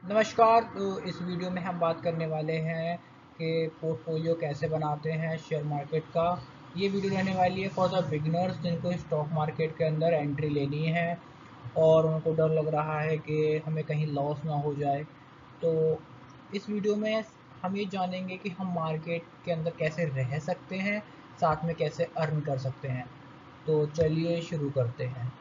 नमस्कार। तो इस वीडियो में हम बात करने वाले हैं कि पोर्टफोलियो कैसे बनाते हैं शेयर मार्केट का। ये वीडियो रहने वाली है फॉर द बिगिनर्स जिनको स्टॉक मार्केट के अंदर एंट्री लेनी है और उनको डर लग रहा है कि हमें कहीं लॉस ना हो जाए। तो इस वीडियो में हम ये जानेंगे कि हम मार्केट के अंदर कैसे रह सकते हैं, साथ में कैसे अर्न कर सकते हैं। तो चलिए शुरू करते हैं।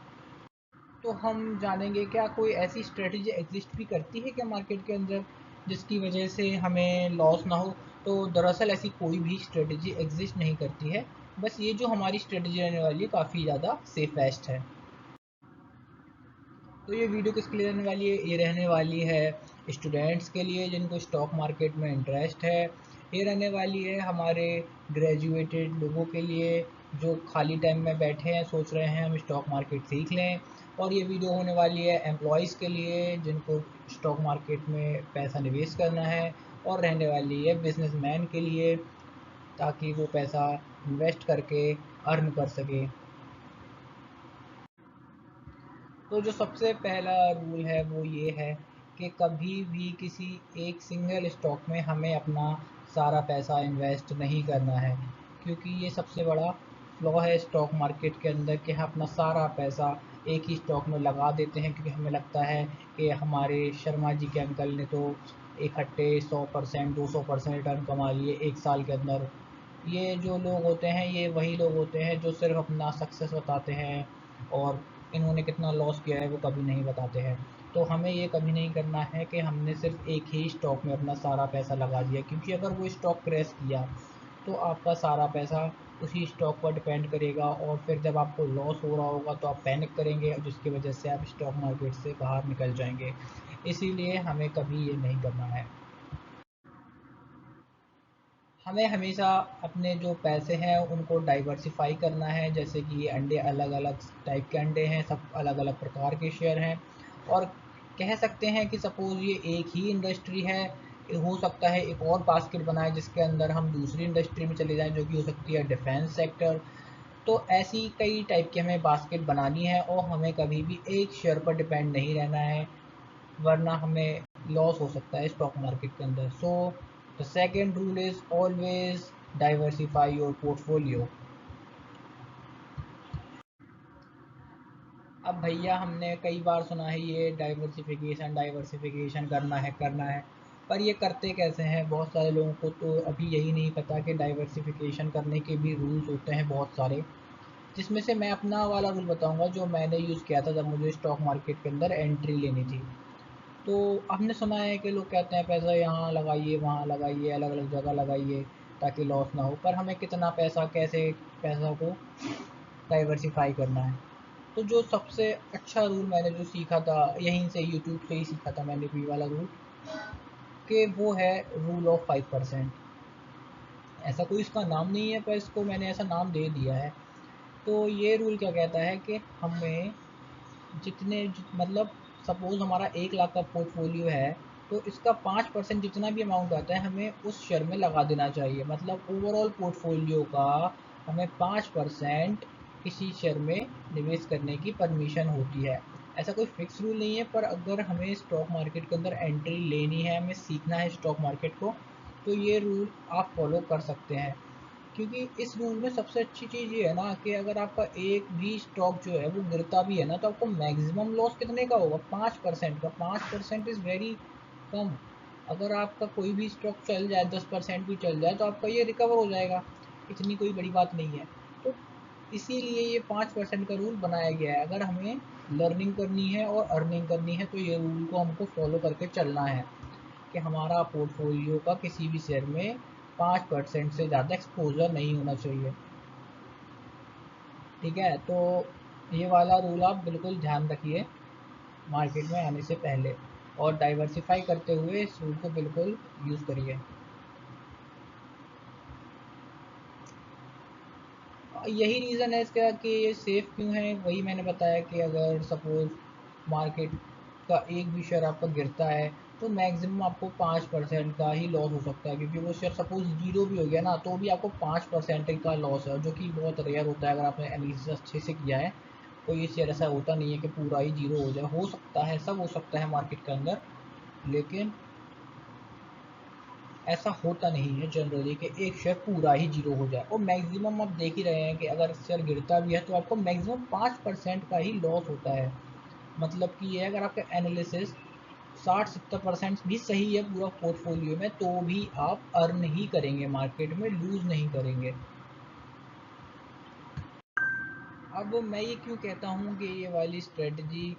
तो हम जानेंगे क्या कोई ऐसी स्ट्रेटजी एग्जिस्ट भी करती है क्या मार्केट के अंदर जिसकी वजह से हमें लॉस ना हो। तो दरअसल ऐसी कोई भी स्ट्रेटजी एग्जिस्ट नहीं करती है। बस ये जो हमारी स्ट्रेटजी रहने वाली है काफ़ी ज़्यादा सेफेस्ट है। तो ये वीडियो किसके लिए रहने वाली है? ये रहने वाली है स्टूडेंट्स के लिए जिनको स्टॉक मार्केट में इंटरेस्ट है। ये रहने वाली है हमारे ग्रेजुएटेड लोगों के लिए जो खाली टाइम में बैठे हैं, सोच रहे हैं हम स्टॉक मार्केट सीख लें। और ये वीडियो होने वाली है एम्प्लॉयज़ के लिए जिनको स्टॉक मार्केट में पैसा निवेश करना है। और रहने वाली है बिजनेसमैन के लिए ताकि वो पैसा इन्वेस्ट करके अर्न कर सके। तो जो सबसे पहला रूल है वो ये है कि कभी भी किसी एक सिंगल स्टॉक में हमें अपना सारा पैसा इन्वेस्ट नहीं करना है, क्योंकि ये सबसे बड़ा फ्लॉ है स्टॉक मार्केट के अंदर कि हम अपना सारा पैसा एक ही स्टॉक में लगा देते हैं क्योंकि हमें लगता है कि हमारे शर्मा जी के अंकल ने तो इकट्ठे 100% 200% रिटर्न कमा लिए एक साल के अंदर। ये जो लोग होते हैं ये वही लोग होते हैं जो सिर्फ अपना सक्सेस बताते हैं और इन्होंने कितना लॉस किया है वो कभी नहीं बताते हैं। तो हमें ये कभी नहीं करना है कि हमने सिर्फ एक ही स्टॉक में अपना सारा पैसा लगा दिया, क्योंकि अगर वो स्टॉक क्रैश किया तो आपका सारा पैसा उसी स्टॉक पर डिपेंड करेगा और फिर जब आपको लॉस हो रहा होगा तो आप पैनिक करेंगे जिसकी वजह से आप स्टॉक मार्केट से बाहर निकल जाएंगे। इसीलिए हमें कभी ये नहीं करना है। हमें हमेशा अपने जो पैसे हैं उनको डाइवर्सिफ़ाई करना है, जैसे कि ये अंडे अलग अलग टाइप के अंडे हैं, सब अलग अलग प्रकार के शेयर हैं। और कह सकते हैं कि सपोज़ ये एक ही इंडस्ट्री है, हो सकता है एक और बास्केट बनाए जिसके अंदर हम दूसरी इंडस्ट्री में चले जाएं जो कि हो सकती है डिफेंस सेक्टर। तो ऐसी कई टाइप की हमें बास्केट बनानी है और हमें कभी भी एक शेयर पर डिपेंड नहीं रहना है, वरना हमें लॉस हो सकता है स्टॉक मार्केट के अंदर। So the second rule is always diversify your portfolio. अब भैया हमने कई बार सुना है ये डाइवर्सिफिकेशन डाइवर्सिफिकेशन करना है, पर ये करते कैसे हैं? बहुत सारे लोगों को तो अभी यही नहीं पता कि डाइवर्सिफिकेशन करने के भी रूल्स होते हैं बहुत सारे, जिसमें से मैं अपना वाला रूल बताऊंगा जो मैंने यूज़ किया था जब मुझे स्टॉक मार्केट के अंदर एंट्री लेनी थी। तो हमने सुना है कि लोग कहते हैं पैसा यहाँ लगाइए वहाँ लगाइए अलग अलग जगह लगाइए ताकि लॉस ना हो, पर हमें कितना पैसा कैसे पैसा को डाइवर्सिफाई करना है। तो जो सबसे अच्छा रूल मैंने जो सीखा था यहीं से यूट्यूब से ही सीखा था मैंने भी वाला रूल, कि वो है रूल ऑफ 5%। ऐसा कोई इसका नाम नहीं है पर इसको मैंने ऐसा नाम दे दिया है। तो ये रूल क्या कहता है कि हमें मतलब सपोज़ हमारा 1 लाख का पोर्टफोलियो है, तो इसका 5% जितना भी अमाउंट आता है हमें उस शेयर में लगा देना चाहिए। मतलब ओवरऑल पोर्टफोलियो का हमें 5% किसी शेयर में निवेश करने की परमिशन होती है। ऐसा कोई फिक्स रूल नहीं है, पर अगर हमें स्टॉक मार्केट के अंदर एंट्री लेनी है, हमें सीखना है स्टॉक मार्केट को, तो ये रूल आप फॉलो कर सकते हैं। क्योंकि इस रूल में सबसे अच्छी चीज़ ये है ना कि अगर आपका एक भी स्टॉक जो है वो गिरता भी है ना तो आपको मैक्सिमम लॉस कितने का होगा? 5% का। 5% इज़ वेरी कम। अगर आपका कोई भी स्टॉक चल जाए, 10% भी चल जाए, तो आपका ये रिकवर हो जाएगा। इतनी कोई बड़ी बात नहीं है। तो इसीलिए ये 5% का रूल बनाया गया है। अगर हमें लर्निंग करनी है और अर्निंग करनी है तो ये रूल को हमको फॉलो करके चलना है कि हमारा पोर्टफोलियो का किसी भी शेयर में 5% से ज़्यादा एक्सपोज़र नहीं होना चाहिए। ठीक है? तो ये वाला रूल आप बिल्कुल ध्यान रखिए मार्केट में आने से पहले, और डाइवर्सिफ़ाई करते हुए इस रूल को बिल्कुल यूज़ करिए। यही रीज़न है इसका कि ये सेफ़ क्यों है, वही मैंने बताया कि अगर सपोज़ मार्केट का एक भी शेयर आपका गिरता है तो मैक्सिमम आपको 5% का ही लॉस हो सकता है, क्योंकि वो शेयर सपोज़ ज़ीरो भी हो गया ना तो भी आपको 5% का लॉस है, जो कि बहुत रेयर होता है। अगर आपने एनालिसिस अच्छे से किया है तो ये शेयर ऐसा होता नहीं है कि पूरा ही ज़ीरो हो जाए। हो सकता है, सब हो सकता है मार्केट के अंदर, लेकिन ऐसा होता नहीं है जनरली कि एक शेयर पूरा ही जीरो हो जाए। और मैक्सिमम आप देख ही रहे हैं कि अगर शेयर गिरता भी है तो आपको मैक्सिमम 5% का ही लॉस होता है। मतलब कि ये अगर आपका एनालिसिस 60-70% भी सही है पूरा पोर्टफोलियो में, तो भी आप अर्न ही करेंगे, मार्केट में लूज़ नहीं करेंगे। अब मैं ये क्यों कहता हूँ कि ये वाली स्ट्रेटजी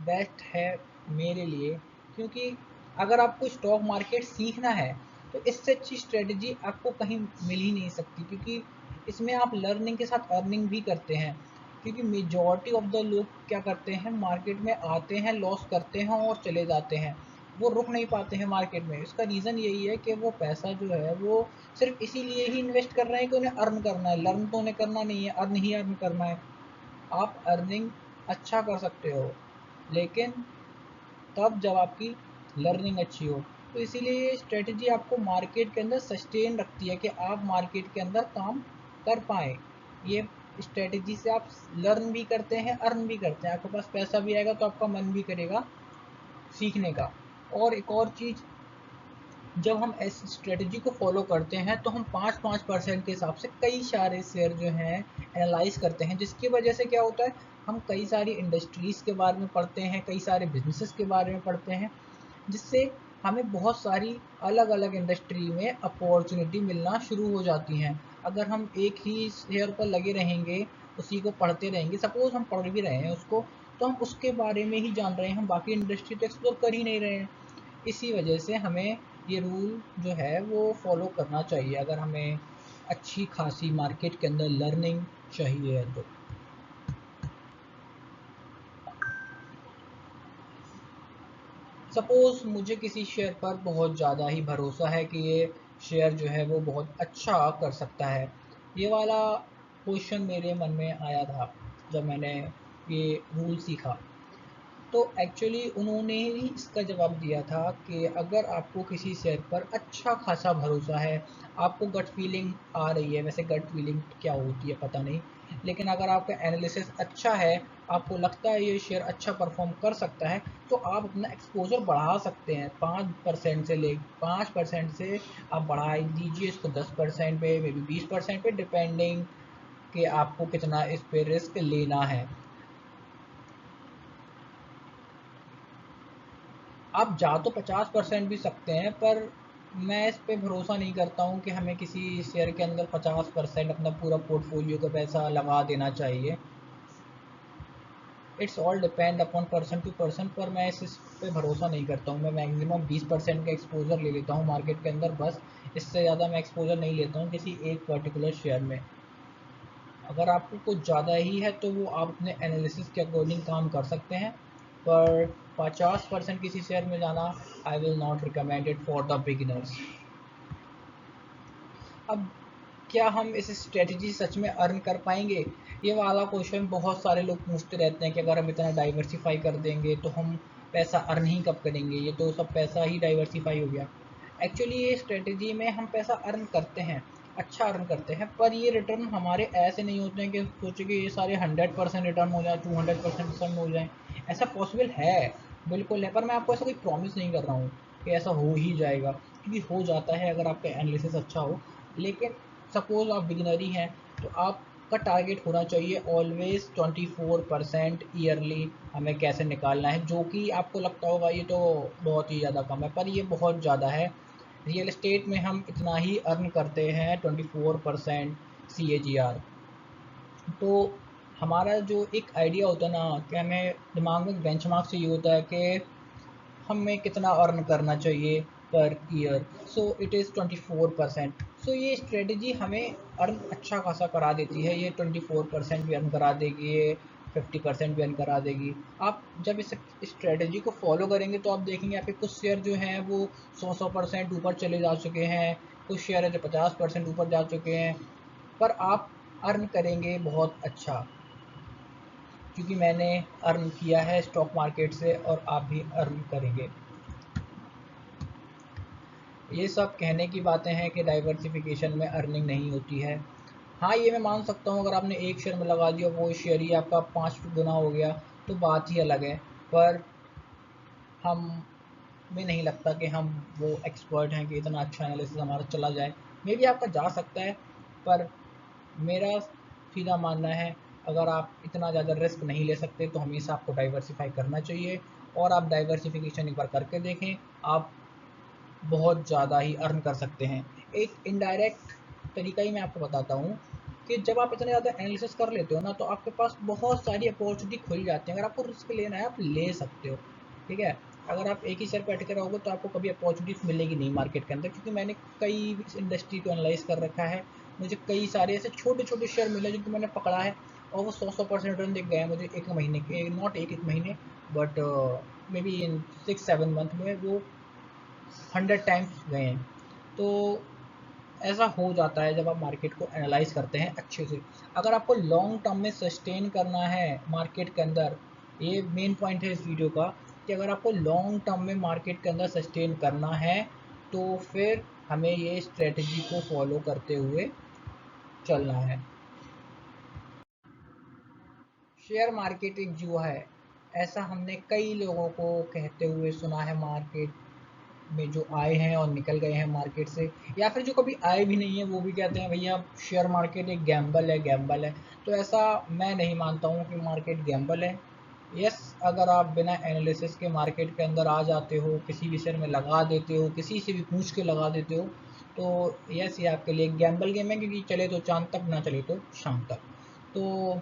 बेस्ट है मेरे लिए, क्योंकि अगर आपको स्टॉक मार्केट सीखना है तो इससे अच्छी स्ट्रेटजी आपको कहीं मिल ही नहीं सकती, क्योंकि इसमें आप लर्निंग के साथ अर्निंग भी करते हैं। क्योंकि मेजॉरिटी ऑफ द लोग क्या करते हैं, मार्केट में आते हैं, लॉस करते हैं और चले जाते हैं। वो रुक नहीं पाते हैं मार्केट में। इसका रीज़न यही है कि वो पैसा जो है वो सिर्फ इसीलिए ही इन्वेस्ट कर रहे हैं कि उन्हें अर्न करना है। लर्न तो उन्हें करना नहीं है, अर्न ही अर्न करना है। आप अर्निंग अच्छा कर सकते हो, लेकिन तब जब आपकी लर्निंग अच्छी हो। तो इसीलिए ये स्ट्रेटजी आपको मार्केट के अंदर सस्टेन रखती है कि आप मार्केट के अंदर काम कर पाएँ। ये स्ट्रेटजी से आप लर्न भी करते हैं, अर्न भी करते हैं। आपके पास पैसा भी आएगा तो आपका मन भी करेगा सीखने का। और एक और चीज़, जब हम इस स्ट्रेटजी को फॉलो करते हैं तो हम 5-5% के हिसाब से कई सारे शेयर जो हैं एनालाइज करते हैं, जिसकी वजह से क्या होता है, हम कई सारी इंडस्ट्रीज़ के बारे में पढ़ते हैं, कई सारे बिजनेसेस के बारे में पढ़ते हैं, जिससे हमें बहुत सारी अलग अलग इंडस्ट्री में अपॉर्चुनिटी मिलना शुरू हो जाती हैं। अगर हम एक ही शेयर पर लगे रहेंगे, उसी को पढ़ते रहेंगे, सपोज़ हम पढ़ भी रहे हैं उसको, तो हम उसके बारे में ही जान रहे हैं, हम बाकी इंडस्ट्री तो एक्सप्लोर कर ही नहीं रहे हैं। इसी वजह से हमें ये रूल जो है वो फॉलो करना चाहिए, अगर हमें अच्छी खासी मार्केट के अंदर लर्निंग चाहिए तो। सपोज़ मुझे किसी शेयर पर बहुत ज़्यादा ही भरोसा है कि ये शेयर जो है वो बहुत अच्छा कर सकता है। ये वाला क्वेश्चन मेरे मन में आया था जब मैंने ये रूल सीखा। तो एक्चुअली उन्होंने ही इसका जवाब दिया था कि अगर आपको किसी शेयर पर अच्छा खासा भरोसा है, आपको गट फीलिंग आ रही है, वैसे गट फीलिंग क्या होती है पता नहीं, लेकिन अगर आपका एनालिसिस अच्छा है, आपको लगता है ये शेयर अच्छा परफॉर्म कर सकता है, तो आप अपना एक्सपोजर बढ़ा सकते हैं। 5% से ले 5% से आप बढ़ा दीजिए इसको 10% पे, मे बी 20% पे, डिपेंडिंग कि आपको कितना इस पे रिस्क लेना है। आप जा तो 50% भी सकते हैं, पर मैं इस पे भरोसा नहीं करता हूँ कि हमें किसी शेयर के अंदर 50% अपना पूरा पोर्टफोलियो का पैसा लगा देना चाहिए। It's all depend upon person to person, पर मैं इस पे भरोसा नहीं करता हूँ। मैं मैक्सिमम 20% का एक्सपोजर ले लेता हूँ मार्केट के अंदर, बस। इससे ज़्यादा मैं एक्सपोजर नहीं लेता हूँ किसी एक पर्टिकुलर शेयर में। अगर आपको कुछ ज़्यादा ही है तो वो आप अपने एनालिसिस के अकॉर्डिंग काम कर सकते हैं, पर 50% किसी शेयर में जाना, I will not recommend it for the beginners. अब क्या हम इस स्ट्रेटजी सच में अर्न कर पाएंगे, ये वाला क्वेश्चन बहुत सारे लोग पूछते रहते हैं कि अगर हम इतना डाइवर्सिफाई कर देंगे तो हम पैसा अर्न ही कब करेंगे, ये तो सब पैसा ही डाइवर्सिफाई हो गया। एक्चुअली ये स्ट्रेटजी में हम पैसा अर्न करते हैं, अच्छा अर्न करते हैं, पर ये रिटर्न हमारे ऐसे नहीं होते हैं कि सोचे कि ये सारे 100% रिटर्न हो जाए, 200% रिटर्न हो जाए। ऐसा पॉसिबल है, बिल्कुल है, पर मैं आपको ऐसा कोई प्रॉमिस नहीं कर रहा हूँ कि ऐसा हो ही जाएगा, क्योंकि हो जाता है अगर आपका एनालिसिस अच्छा हो। लेकिन सपोज़ आप बिगिनर ही हैं, तो आपका टारगेट होना चाहिए ऑलवेज़ 24% ईयरली हमें कैसे निकालना है, जो कि आपको लगता होगा ये तो बहुत ही ज़्यादा कम है, पर ये बहुत ज़्यादा है। रियल एस्टेट में हम इतना ही अर्न करते हैं, 24% CAGR। तो हमारा जो एक आइडिया होता है ना कि हमें दिमाग में बेंचमार्क चाहिए होता है कि हमें कितना अर्न करना चाहिए per year, so it is 24%। सो ये स्ट्रेटजी हमें अर्न अच्छा खासा करा देती है, ये 24% भी अर्न करा देगी, ये 50% भी अर्न करा देगी। आप जब इस स्ट्रेटजी को फॉलो करेंगे तो आप देखेंगे आपके कुछ शेयर जो हैं वो 100% ऊपर चले जा चुके हैं, कुछ शेयर है जो 50% ऊपर जा चुके हैं, पर आप अर्न करेंगे बहुत अच्छा, क्योंकि मैंने अर्न किया है स्टॉक मार्केट से और आप भी अर्न करेंगे। ये सब कहने की बातें हैं कि डाइवर्सिफिकेशन में अर्निंग नहीं होती है। हाँ, ये मैं मान सकता हूँ, अगर आपने एक शेयर में लगा दिया, वो शेयर ही आपका 5 गुना हो गया, तो बात ही अलग है। पर हम में नहीं लगता कि हम वो एक्सपर्ट हैं कि इतना अच्छा एनालिसिस हमारा चला जाए। मे बी आपका जा सकता है, पर मेरा सीधा मानना है अगर आप इतना ज़्यादा रिस्क नहीं ले सकते तो हमेशा आपको डाइवर्सिफाई करना चाहिए। और आप डाइवर्सिफिकेशन एक बार करके देखें, आप बहुत ज़्यादा ही अर्न कर सकते हैं। एक इनडायरेक्ट तरीका ही मैं आपको बताता हूँ कि जब आप इतने ज़्यादा एनालिसिस कर लेते हो ना, तो आपके पास बहुत सारी अपॉर्चुनिटी खुल जाती है। अगर आपको रिस्क लेना है, आप ले सकते हो, ठीक है। अगर आप एक ही शेयर पे अटके रहोगे तो आपको कभी अपॉर्चुनिटीज मिलेगी नहीं मार्केट के अंदर, क्योंकि मैंने कई इस इंडस्ट्री को एनालाइज कर रखा है। मुझे कई सारे ऐसे छोटे छोटे शेयर मिले जिनको मैंने पकड़ा है और वो 100% रिटर्न दिख गए हैं मुझे एक महीने के, नॉट एक महीने, but may be in 6-7 month में वो 100 टाइम्स गए हैं। तो ऐसा हो जाता है जब आप मार्केट को एनालाइज करते हैं अच्छे से। अगर आपको लॉन्ग टर्म में सस्टेन करना है मार्केट के अंदर, ये मेन पॉइंट है इस वीडियो का, कि अगर आपको लॉन्ग टर्म में मार्केट के अंदर सस्टेन करना है तो फिर हमें ये स्ट्रेटजी को फॉलो करते हुए चलना है। शेयर मार्केट एक जुआ है, ऐसा हमने कई लोगों को कहते हुए सुना है। मार्केट में जो आए हैं और निकल गए हैं मार्केट से, या फिर जो कभी आए भी नहीं है वो भी कहते हैं भैया शेयर मार्केट एक गैम्बल है, गैम्बल है। तो ऐसा मैं नहीं मानता हूँ कि मार्केट गैम्बल है। यस, अगर आप बिना एनालिसिस के मार्केट के अंदर आ जाते हो, किसी भी शेयर में लगा देते हो, किसी से भी पूछ के लगा देते हो, तो यस ये आपके लिए गैम्बल गेम है, क्योंकि चले तो चांद तक, ना चले तो शाम तक। तो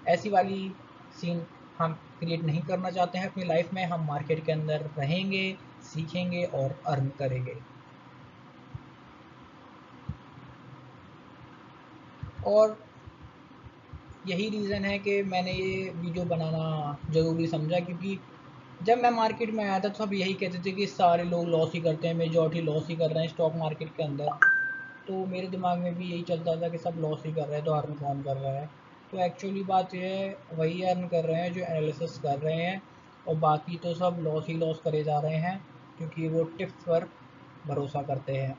ऐसी वाली सीन हम क्रिएट नहीं करना चाहते हैं अपनी लाइफ में। हम मार्केट के अंदर रहेंगे, सीखेंगे और अर्न करेंगे। और यही रीज़न है कि मैंने ये वीडियो बनाना ज़रूरी समझा, क्योंकि जब मैं मार्केट में आया था तो सब यही कहते थे कि सारे लोग लॉस ही करते हैं, मेजॉरिटी लॉस ही कर रहे हैं स्टॉक मार्केट के अंदर। तो मेरे दिमाग में भी यही चलता था कि सब लॉस ही कर रहे हैं, तो अर्न कौन कर रहा है। तो एक्चुअली बात यह है, वही अर्न कर रहे हैं जो एनालिसिस कर रहे हैं, और बाकी तो सब लॉस ही लॉस करे जा रहे हैं, क्योंकि वो टिप्स पर भरोसा करते हैं।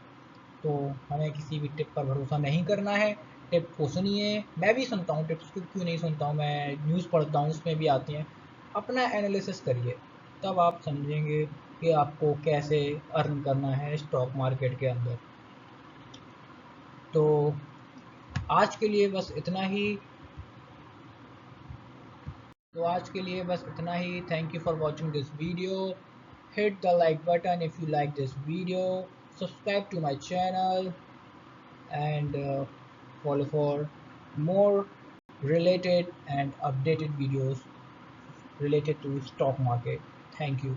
तो हमें किसी भी टिप पर भरोसा नहीं करना है। टिप को सुनिए, मैं भी सुनता हूँ टिप्स, क्यों नहीं सुनता हूँ, मैं न्यूज़ पढ़ता हूँ, उसमें भी आती हैं। अपना एनालिसिस करिए, तब आप समझेंगे कि आपको कैसे अर्न करना है स्टॉक मार्केट के अंदर। तो आज के लिए बस इतना ही। Thank you for watching this video. Hit the like button if you like this video. Subscribe to my channel and follow for more related and updated videos related to stock market. Thank you.